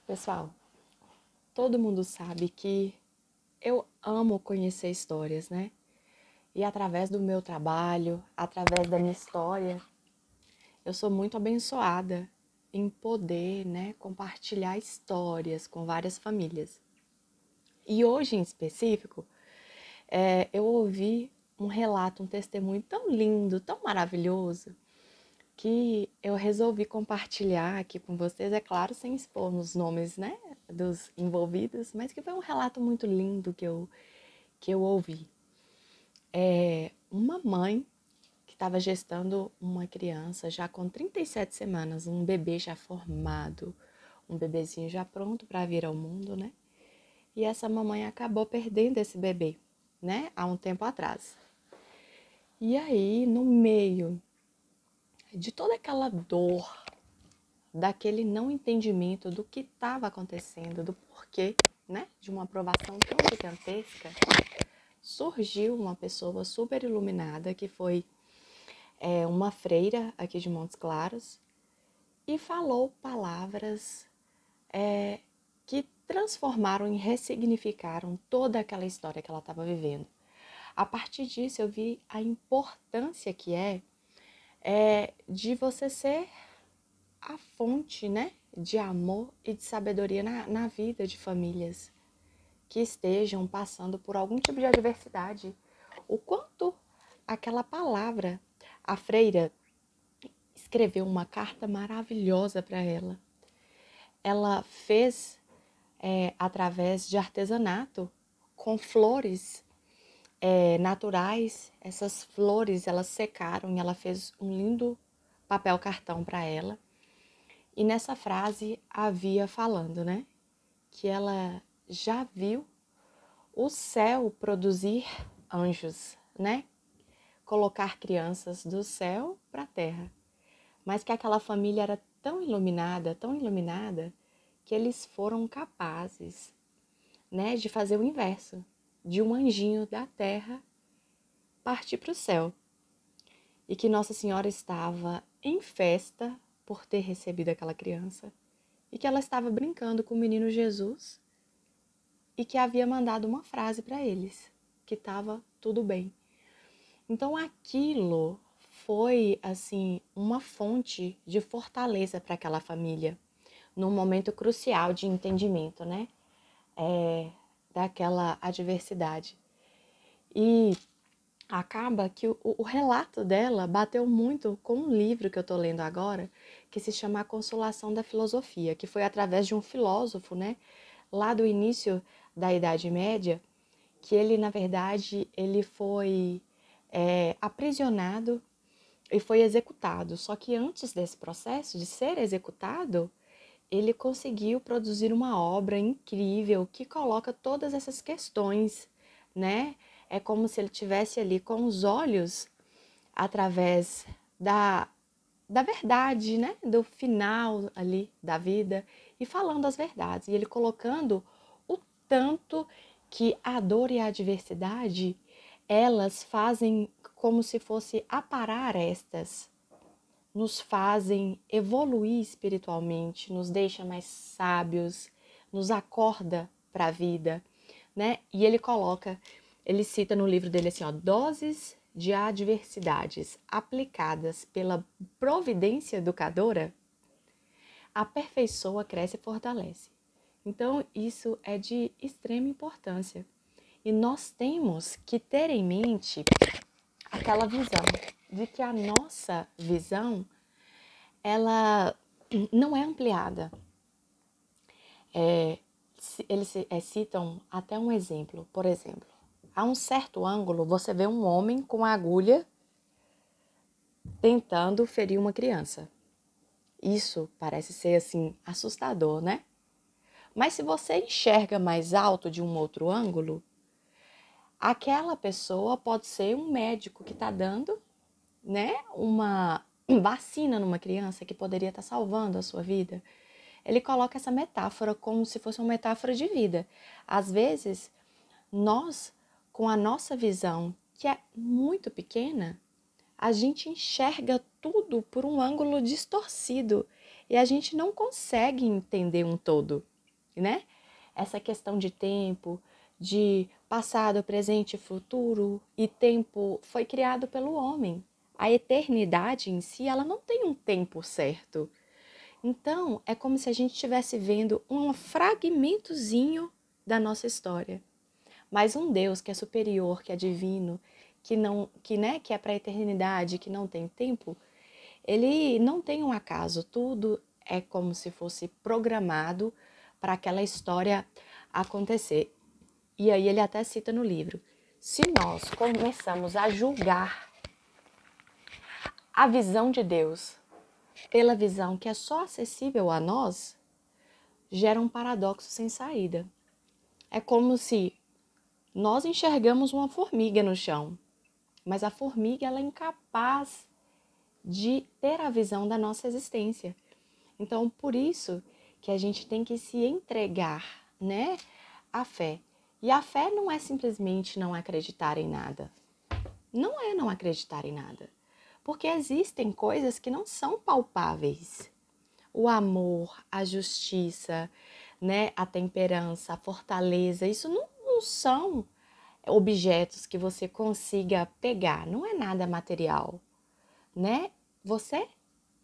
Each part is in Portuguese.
Pessoal, todo mundo sabe que eu amo conhecer histórias, né? E através do meu trabalho, através da minha história, eu sou muito abençoada em poder, né, compartilhar histórias com várias famílias. E hoje em específico, eu ouvi um relato, um testemunho tão lindo, tão maravilhoso, que eu resolvi compartilhar aqui com vocês, é claro, sem expor os nomes, né, dos envolvidos, mas que foi um relato muito lindo que eu ouvi. Uma mãe que estava gestando uma criança já com 37 semanas, um bebê já formado, um bebezinho já pronto para vir ao mundo, né? E essa mamãe acabou perdendo esse bebê, né, há um tempo atrás. E aí, no meio de toda aquela dor, daquele não entendimento do que estava acontecendo, do porquê, né, de uma aprovação tão gigantesca, surgiu uma pessoa super iluminada que foi uma freira aqui de Montes Claros e falou palavras que transformaram e ressignificaram toda aquela história que ela estava vivendo. A partir disso eu vi a importância que de você ser a fonte, né, de amor e de sabedoria na vida de famílias que estejam passando por algum tipo de adversidade. O quanto aquela palavra, a freira escreveu uma carta maravilhosa para ela. Ela fez através de artesanato, com flores naturais. Essas flores elas secaram e ela fez um lindo papel cartão para ela. E nessa frase havia falando, né, que ela já viu o céu produzir anjos, né? Colocar crianças do céu para a terra. Mas que aquela família era tão iluminada, que eles foram capazes, né, de fazer o inverso, de um anjinho da terra partir para o céu. E que Nossa Senhora estava em festa por ter recebido aquela criança e que ela estava brincando com o menino Jesus e que havia mandado uma frase para eles, que estava tudo bem. Então aquilo foi assim uma fonte de fortaleza para aquela família, num momento crucial de entendimento, né? Daquela adversidade. E acaba que o relato dela bateu muito com um livro que eu estou lendo agora, que se chama A Consolação da Filosofia, que foi através de um filósofo, né? Lá do início da Idade Média, que ele, na verdade, ele foi aprisionado e foi executado. Só que antes desse processo de ser executado, ele conseguiu produzir uma obra incrível que coloca todas essas questões, né? É como se ele tivesse ali com os olhos através da verdade, né? Do final ali da vida e falando as verdades. E ele colocando o tanto que a dor e a adversidade, elas fazem como se fosse aparar estas, nos fazem evoluir espiritualmente, nos deixa mais sábios, nos acorda para a vida, né? E ele cita no livro dele assim, ó, doses de adversidades aplicadas pela providência educadora, aperfeiçoa, cresce e fortalece. Então, isso é de extrema importância. E nós temos que ter em mente aquela visão de que a nossa visão, ela não é ampliada. Eles citam até um exemplo. Por exemplo, a um certo ângulo você vê um homem com a agulha tentando ferir uma criança. Isso parece ser assim assustador, né? Mas se você enxerga mais alto de um outro ângulo, aquela pessoa pode ser um médico que está dando, né, uma vacina numa criança que poderia estar salvando a sua vida. Ele coloca essa metáfora como se fosse uma metáfora de vida. Às vezes, nós, com a nossa visão, que é muito pequena, a gente enxerga tudo por um ângulo distorcido e a gente não consegue entender um todo. né? Essa questão de tempo, de passado, presente e futuro, e tempo foi criado pelo homem. A eternidade em si, ela não tem um tempo certo. Então, é como se a gente estivesse vendo um fragmentozinho da nossa história. Mas um Deus que é superior, que é divino, que é para a eternidade, que não tem tempo, ele não tem um acaso, tudo é como se fosse programado para aquela história acontecer. E aí ele até cita no livro: se nós começamos a julgar a visão de Deus pela visão que é só acessível a nós, gera um paradoxo sem saída. É como se nós enxergamos uma formiga no chão, mas a formiga ela é incapaz de ter a visão da nossa existência. Então, por isso que a gente tem que se entregar, né, à fé. E a fé não é simplesmente não acreditar em nada. Não é não acreditar em nada. Porque existem coisas que não são palpáveis. O amor, a justiça, né, a temperança, a fortaleza, isso não são objetos que você consiga pegar, não é nada material, né? Você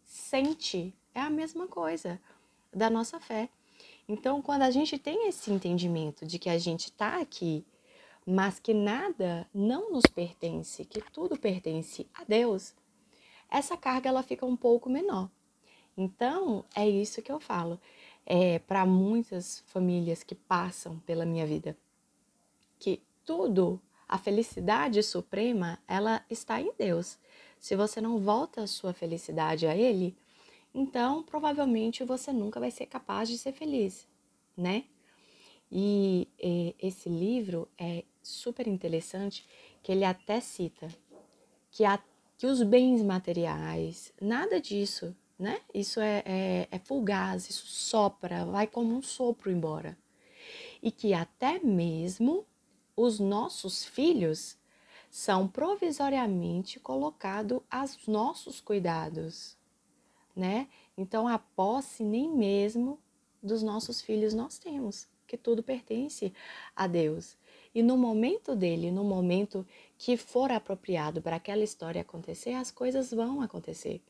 sente, é a mesma coisa da nossa fé. Então, quando a gente tem esse entendimento de que a gente está aqui, mas que nada não nos pertence, que tudo pertence a Deus, essa carga ela fica um pouco menor. Então, é isso que eu falo. Para muitas famílias que passam pela minha vida, que tudo, a felicidade suprema, ela está em Deus. Se você não volta a sua felicidade a Ele, então provavelmente você nunca vai ser capaz de ser feliz, né? E esse livro é super interessante, que ele até cita que os bens materiais, nada disso, né? Isso é fugaz, isso sopra, vai como um sopro embora. E que até mesmo os nossos filhos são provisoriamente colocados aos nossos cuidados, né? Então a posse nem mesmo dos nossos filhos nós temos, que tudo pertence a Deus. E no momento dele, no momento que for apropriado para aquela história acontecer, as coisas vão acontecer.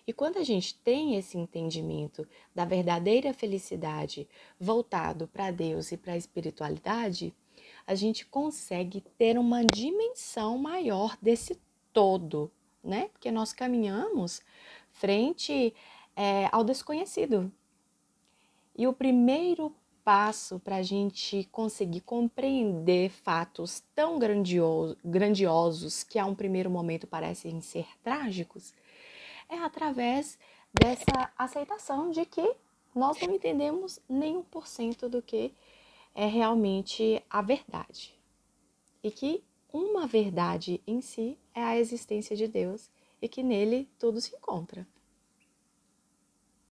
E quando a gente tem esse entendimento da verdadeira felicidade voltado para Deus e para a espiritualidade, a gente consegue ter uma dimensão maior desse todo, né? Porque nós caminhamos frente ao desconhecido. E o primeiro passo para a gente conseguir compreender fatos tão grandiosos que a um primeiro momento parecem ser trágicos, é através dessa aceitação de que nós não entendemos nem 1% do que é realmente a verdade. E que uma verdade em si é a existência de Deus e que nele tudo se encontra.